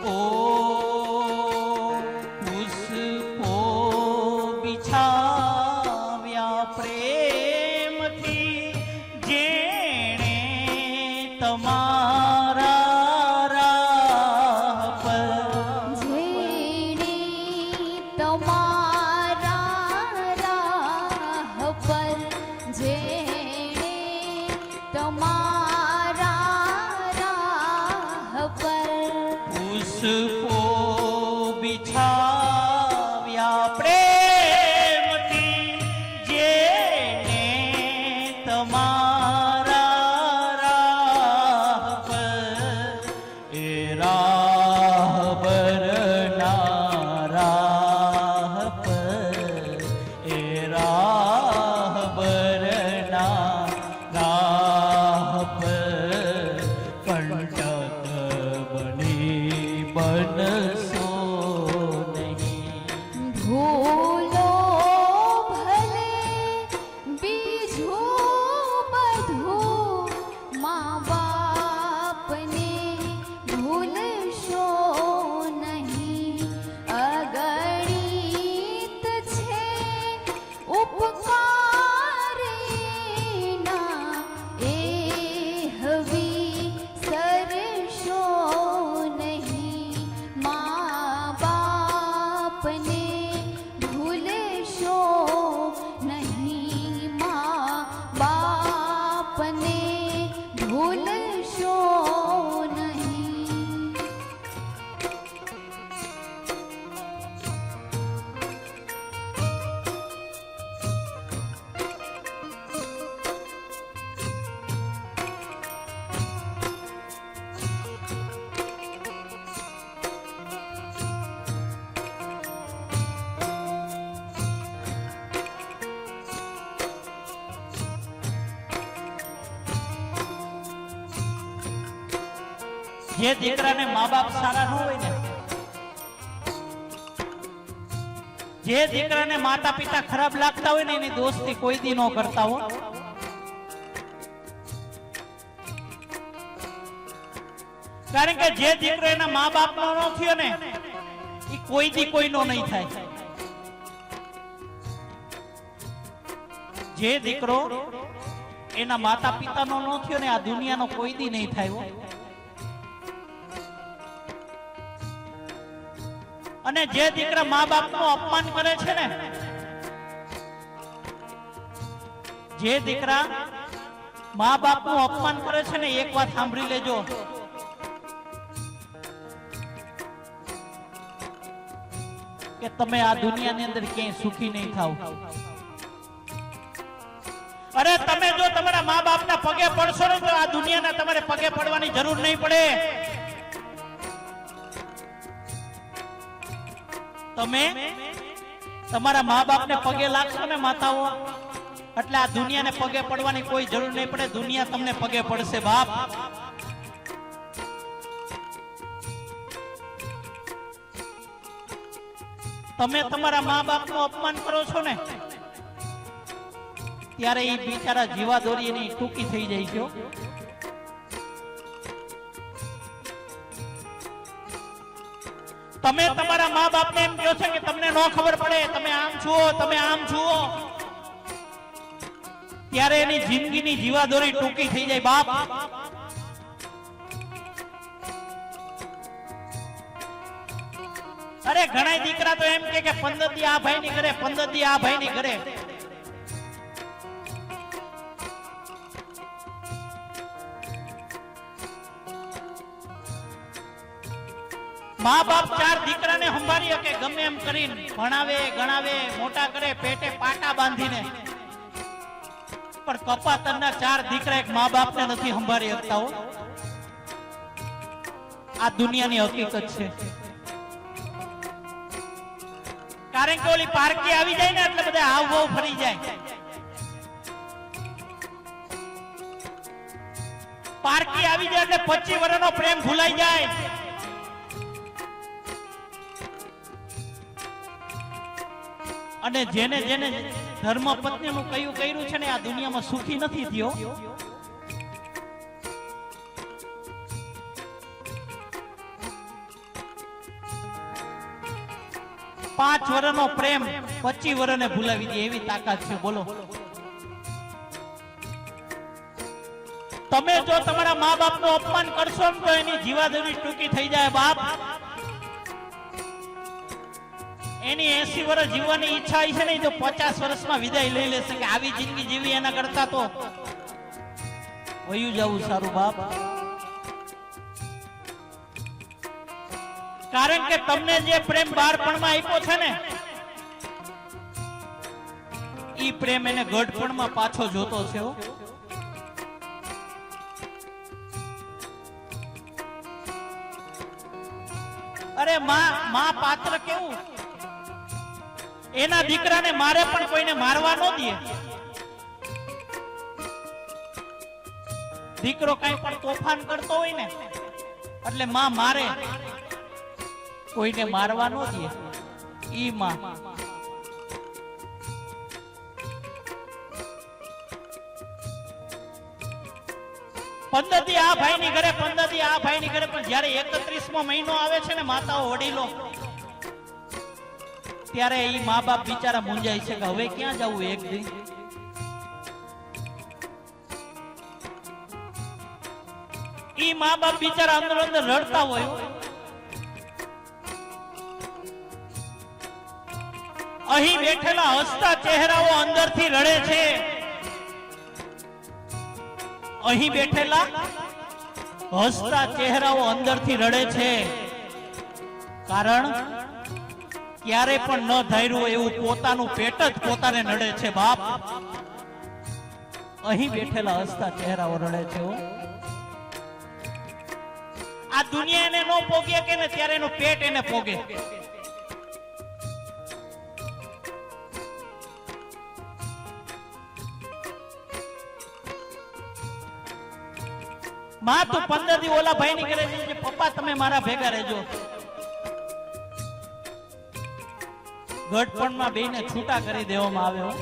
ओ पुष्पो बिछाव्या प्रेमथी जेणे तमारा राह पर जेणे तमारा राह पर जेणे तमारा राह पर पुष्पो बिछाव्या प्रेमथी जेने तमारा राह पर ए राहबरना राह पर ए राहबरना राह पर कंटक बनी बनसो नहीं भूलो भले बीजो बधो माँ बाप ने भूलशो नहीं अगणित छे उपकार एना ए हवी सरशो नहीं माँ बाप ने भूलशो नहीं माँ बाप ने भूलशो नहीं। જે દીકરાને મા બાપ સારા ન હોય ને, જે દીકરાને માતા પિતા ખરાબ લાગતા હોય ને એની દોસ્તી કોઈ દી ન કરતા હો. કારણ કે જે દીકરો એના મા બાપ નો ન થયો ને એ કોઈ દી કોઈનો નહીં થાય. જે દીકરો એના માતા પિતાનો ન થયો ને આ દુનિયાનો કોઈ દી નહીં થાય હો. અને જે દીકરા મા બાપ નું અપમાન કરે છે ને, જે દીકરા મા બાપ નું અપમાન કરે છે ને, એક વાત સાંભળી લેજો, કે તમે આ દુનિયાની અંદર ક્યાંય સુખી નહીં થાવ. અરે તમે જો તમારા મા બાપના પગે પડશો ને તો આ દુનિયાના તમારે પગે પડવાની જરૂર નહીં પડે. તમે તમારા મા બાપને પગે લાગશો ને માતાઓ, એટલે આ દુનિયાને પગે પડવાની કોઈ જરૂર નહીં પડે. દુનિયા તમને પગે પડશે બાપ. તમે તમારા મા બાપનું અપમાન કરો છો ને ત્યારે એ બિચારા જીવા દોરી એની ટૂંકી થઈ જાય છે. તમે તમારા મા બાપને એમ કહો છો કે તમને ન ખબર પડે, તમે આમ છો, તમે આમ છો, ત્યારે એની જિંદગીની જીવાદોરી ટૂંકી થઈ જાય બાપ. અરે ઘણા દીકરા તો એમ કે 15 દી આ ભાઈ ની ઘરે, 15 દી આ ભાઈ ની ઘરે. મા બાપ 4 દીકરાને સંભાળી શકે ગમે એમ કરીને, ભણાવે ગણાવે મોટા કરે, પેટે પાટા બાંધીને, પણ કપાતરના 4 દીકરા એક મા બાપને નથી સંભાળી શકતા હો. આ દુનિયાની હકીકત છે. કારણ કે ઓલી પારકી આવી જાય ને એટલે બધા હાવ ભાવ ફરી જાય. પારકી આવી જાય એટલે 25 વર્ષનો પ્રેમ ભૂલાઈ જાય. અને જેને જેને ધર્મ પત્નીનું કયું કર્યું છે ને આ દુનિયામાં સુખી નથી થયો. 5 વર્ષનો પ્રેમ 25 વર્ષને ભૂલાવી દે એવી તાકાત છે. બોલો, તમે જો તમારા મા બાપનું અપમાન કરશો ને તો એની જીવાદોરી ટૂંકી થઈ જાય. બાપ એની 80 વર્ષ જીવવાની ઈચ્છા છે ને, જો 50 વર્ષમાં વિદાય લઈ લેશે કે આવી જિંદગી જીવી એના કરતા તો વયું જવું સારું. બાપ, કારણ કે તમને જે પ્રેમ બાળપણમાં આપ્યો છે ને, ઈ પ્રેમ એને ગઢપણમાં પાછો જોતો છે. અરે માં પાત્ર કેવું, એના દીકરાને મારે પણ કોઈને મારવા ન દે. દીકરો કઈ પણ તોફાન કરતો હોય ને એટલે માં મારે, કોઈને મારવા ન દે. ઈ માં પંદરથી આ ભાઈની ઘરે, પંદરથી આ ભાઈની ઘરે, પણ જયારે 31મો મહિનો આવે છે ને માતાઓ વડીલો, ત્યારે ઈ મા બાપ બિચારા મૂંઝાય છે કે હવે ક્યાં જવું. એક દી ઈ મા બાપ બિચારા અંદર અંદર રડતા હોય. અહીં બેઠેલા હસતા ચહેરાઓ અંદરથી રડે છે. અહીં બેઠેલા હસતા ચહેરાઓ અંદરથી રડે છે. કારણ ક્યારે પણ ન ધાર્યું એવું પોતાનું પેટ જ પોતાને નડે છે. બાપ, અહીં બેઠેલા હસતા ચહેરાઓ રડે છે. આ દુનિયા એને ન પોગે કે ને ત્યારે એનું પેટ એને પોગે. માં તું 15 દી ઓલા ભાઈ ની ઘરે જઈને પપ્પા તમે મારા ભેગા રહેજો. ગઢપણમાં બેને છૂટા કરી દેવામાં આવ્યો.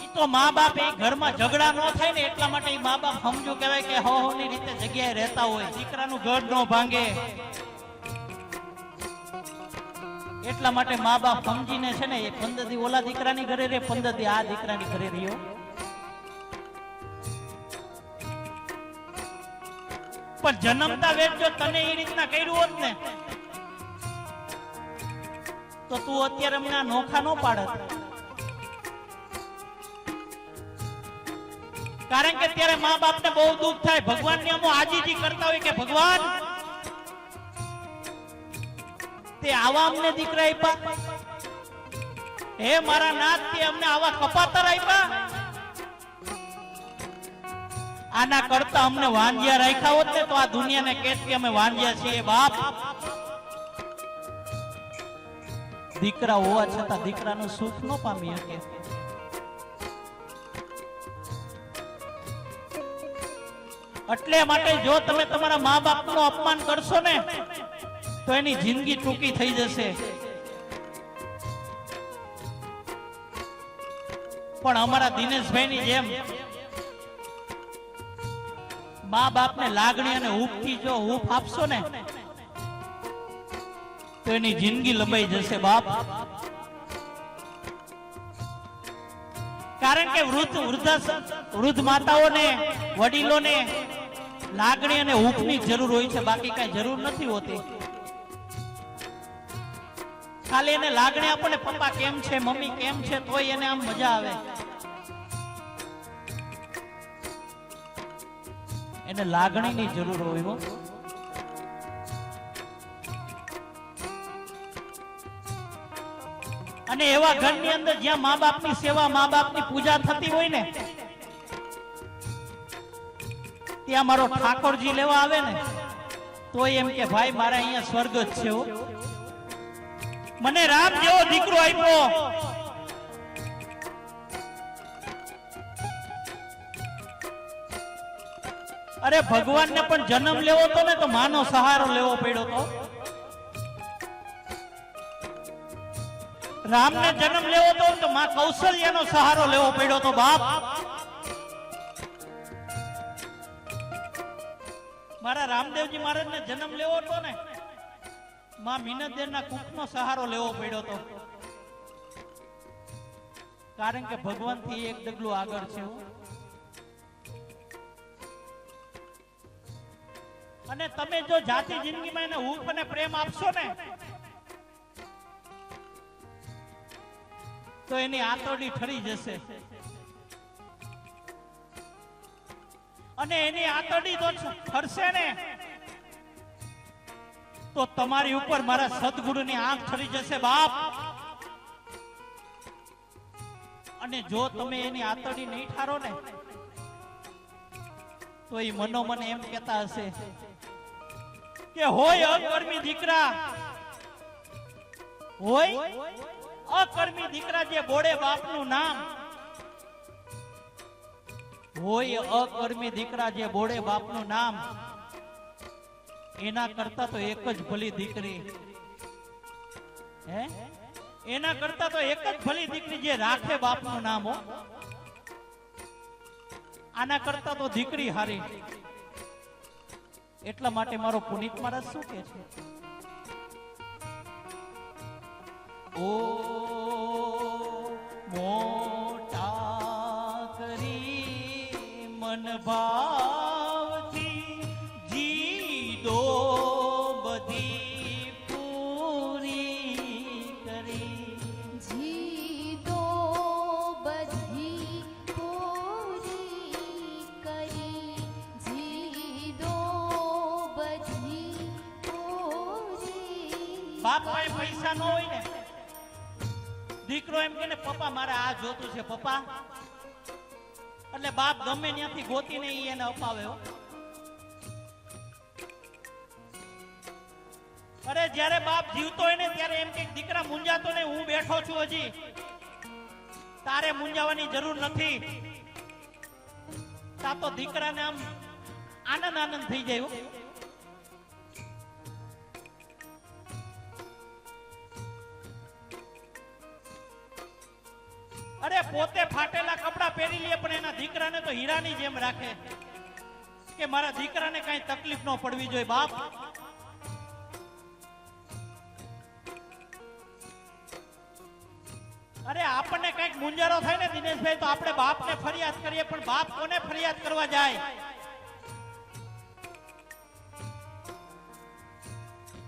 ઈ તો મા બાપ એ ઘરમાં ઝઘડા ન થાય ને એટલા માટે ઈ મા બાપ સમજુ કહેવાય કે હો ની રીતે જગ્યાએ રહેતા હોય. દીકરાનું ઘર ન ભાંગે એટલા માટે મા બાપ સમજીને છે ને 15 દી ઓલા દીકરાની ઘરે રે, 15 દી આ દીકરાની ઘરે રહ્યો. પણ જન્મતા વેદ જો તને એ રીતના કર્યું હોત ને તો તું અત્યારે અમને નોખા નો પાડત. કારણ કે ત્યારે મા બાપ ને બહુ દુઃખ થાય. ભગવાન ની અમો આજીજી કરતા હોય કે ભગવાન તે આવા અમને દીકરા આપ્યા, હે મારા નાથ તે અમને આવા કપાતર આપ્યા, આના કરતા અમને વાંજિયા રાખ્યા હોત ને તો આ દુનિયાને કહેત કે અમે વાંજિયા છીએ. બાપ, દીકરા હોવા છતાં દીકરાનું સુખ ન પામી શકે. એટલે માટે જો તમે તમારા મા બાપનું અપમાન કરશો ને તો એની જિંદગી ટૂંકી થઈ જશે. પણ અમારા દિનેશભાઈની જેમ મા બાપને લાગણી અને હૂંફથી જો હૂંફ આપશો ને તો એની જિંદગી લંબાઈ જશે. બાપ, કારણ કે વૃદ્ધ માતાઓને, વડીલોને લાગણી અને હૂંફની જરૂર હોય છે, બાકી કઈ જરૂર નથી હોતી. ખાલી એને લાગણી આપણને પપ્પા કેમ છે, મમ્મી કેમ છે, તોય એને આમ મજા આવે. એને લાગણીની જરૂર હોય. અને એવા ઘરની અંદર જ્યાં મા બાપની સેવા, મા બાપની પૂજા થતી હોય ને ત્યાં મારો ઠાકોરજી લેવા આવે ને તો એમ કે ભાઈ મારા અહીંયા સ્વર્ગ જ છે. મને રામ જેવો દીકરો આપ્યો. અરે ભગવાનને પણ જન્મ લેવો તો ને તો માનો સહારો લેવો પડ્યો તો. રામને જન્મ લેવો તો માં કૌશલ્યાનો સહારો લેવો પડ્યો તો. બાપ, મારા રામદેવજી મહારાજને જન્મ લેવો હતો ને માં મિનતદેરના કુખનો સહારો લેવો પડ્યો તો, કારણ કે ભગવાન થી એક ડગલું આગળ છે. અને તમે જો જાતિ જિંદગીમાં એને હૂંફ અને પ્રેમ આપશો ને તો એની આતરડી ઠરી જશે. અને એની આતરડી જો ઠરશે ને તો તમારી ઉપર મારા સદગુરુની આંખ ઠરી જશે બાપ. અને જો તમે એની આતરડી નહીં ઠારો ને તો એ મનોમન એમ કહેતા હશે કે હોય અકર્મી દીકરા, હોય અકર્મી દીકરા જે બોડે બાપનું નામ, હોય અકર્મી દીકરા જે બોડે બાપનું નામ, એના કરતા તો એક જ ભલી દીકરી, હે એના કરતા તો એક જ ભલી દીકરી જે રાખે બાપનું નામ. હો, આના કરતા તો દીકરી હારી. એટલા માટે મારો પુનિત મહારાજ શું કહે છે? ઓ મોટા કરી મન ભાવથી જીદો બધી પૂરી કરી, જીદો બધી પૂરી કરી, જીદો બધી પૂરી. બાપ પાસે પૈસા ન હોય ને, દીકરો એમ કે ને પપ્પા મારે આ જોતું છે પપ્પા, એટલે બાપ ગમે ત્યાંથી ગોતીને ઈ એને અપાવે. હો, અરે જ્યારે બાપ જીવતો હોય ને ત્યારે એમ કે દીકરા મુંજાતો ને, હું બેઠો છું હજી, તારે મુંજાવાની જરૂર નથી. તા તો દીકરાને આમ આનંદ આનંદ થઈ જાય. હો, અરે પોતે ફાટેલા કપડા પહેરી લે પણ એના દીકરાને તો હીરાની જેમ રાખે કે મારા દીકરાને કઈ તકલીફ ન પડવી જોઈએ. બાપ અરે આપણને કઈક મુંજારો થાય ને દિનેશભાઈ તો આપણે બાપને ફરિયાદ કરીએ, પણ બાપ કોને ફરિયાદ કરવા જાય?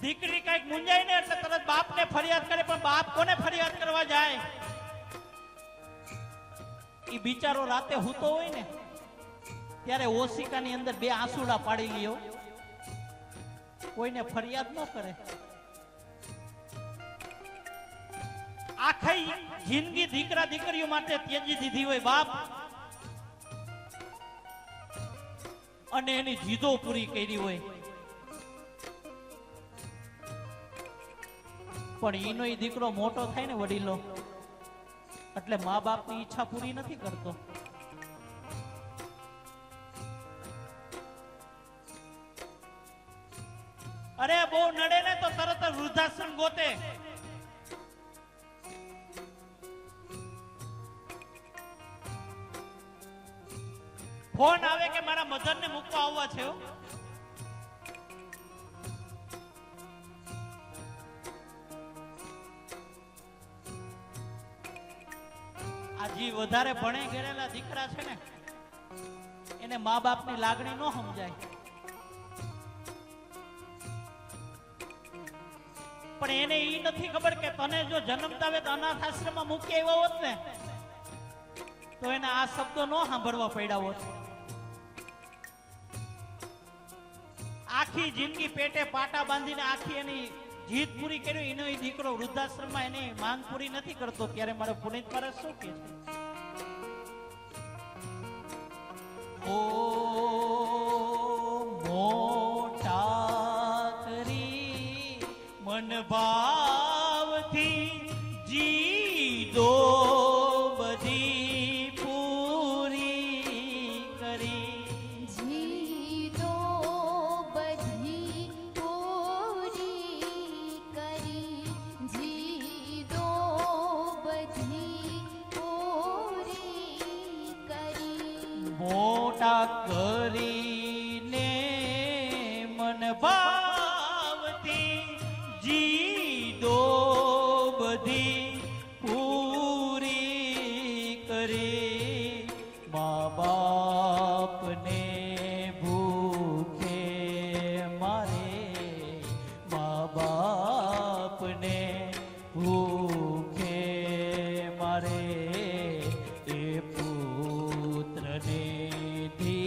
દીકરી કઈક મુંજાય ને એટલે તરત બાપને ફરિયાદ કરે, પણ બાપ કોને ફરિયાદ કરવા જાય? ઈ બિચારો રાતે હૂતો હોય ને ત્યારે ઓશિકાની અંદર બે આંસુડા પાડી લ્યો, કોઈને ફરિયાદ ન કરે. આખી જિંદગી દીકરા દીકરીઓ માટે ત્યજી દીધી હોય બાપ, અને એની જીદો પૂરી કરી હોય, પણ એનો દીકરો મોટો થાય ને વડીલો એટલે મા બાપની ઈચ્છા પૂરી નથી કરતો. અરે બહુ નડે ને તો તરત જ વૃદ્ધાશ્રમ ગોતે. ફોન આવે કે મારા મધર ને મૂકવા આવવા છે. આજી વધારે ભણે ગયેલા દીકરા છે ને એને મા બાપની લાગણી ન સમજાય, પણ એને ઈ નથી ખબર કે તને જો જન્મતા આવે તો અનાથ આશ્રમમાં મૂકી આવ્યો હોત ને તો એને આ શબ્દો ન સાંભળવા પડ્યા હોત. આખી જિંદગી પેટે પાટા બાંધીને આખી એની જીત પૂરી કરી, એનો એ દીકરો વૃદ્ધાશ્રમમાં એની માંગ પૂરી નથી કરતો, ત્યારે મારો પુનિત મહારાજ શું કહે છે? ઓ મોટા કરી મન ભાવથી જીદો બધી પૂરી કરી, જીદો બધી પૂરી કરી, જીદો બધી પૂરી કરી. મોટા કરીને મન ભાવથી જી બાપને ભૂખે મારે મા બાપને ભૂખે મારે એ પુત્રને ધી